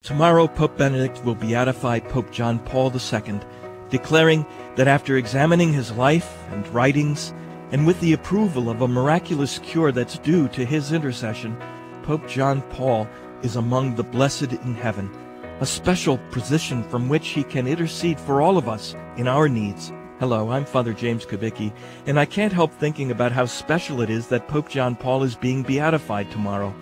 Tomorrow, Pope Benedict will beatify Pope John Paul II, declaring that after examining his life and writings, and with the approval of a miraculous cure that's due to his intercession, Pope John Paul is among the blessed in heaven, a special position from which he can intercede for all of us in our needs. Hello, I'm Father James Kubicki, and I can't help thinking about how special it is that Pope John Paul is being beatified tomorrow.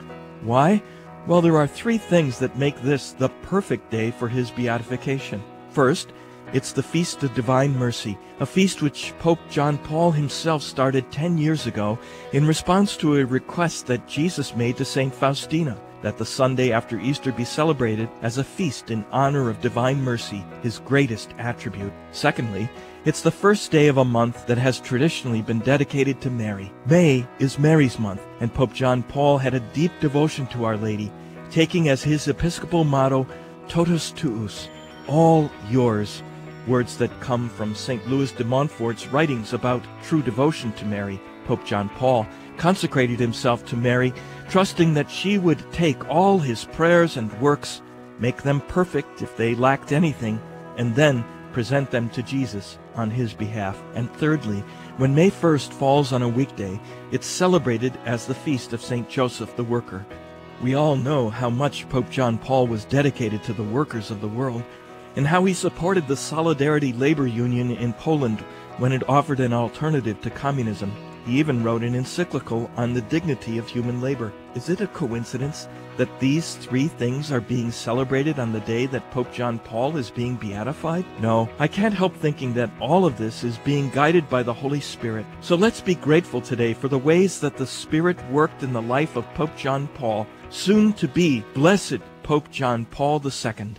Why? Well, there are three things that make this the perfect day for his beatification. First, it's the Feast of Divine Mercy, a feast which Pope John Paul himself started 10 years ago in response to a request that Jesus made to St. Faustina, that the Sunday after Easter be celebrated as a feast in honor of divine mercy, his greatest attribute. Secondly, it's the first day of a month that has traditionally been dedicated to Mary. May is Mary's month, and Pope John Paul had a deep devotion to Our Lady, taking as his episcopal motto, Totus Tuus, all yours, words that come from St. Louis de Montfort's writings about true devotion to Mary. Pope John Paul consecrated himself to Mary, trusting that she would take all his prayers and works, make them perfect if they lacked anything, and then present them to Jesus on his behalf. And thirdly, when May 1st falls on a weekday, it's celebrated as the feast of St. Joseph the Worker. We all know how much Pope John Paul was dedicated to the workers of the world, and how he supported the Solidarity Labor Union in Poland when it offered an alternative to communism. He even wrote an encyclical on the dignity of human labor. Is it a coincidence that these three things are being celebrated on the day that Pope John Paul is being beatified? No, I can't help thinking that all of this is being guided by the Holy Spirit. So let's be grateful today for the ways that the Spirit worked in the life of Pope John Paul, soon to be Blessed Pope John Paul II.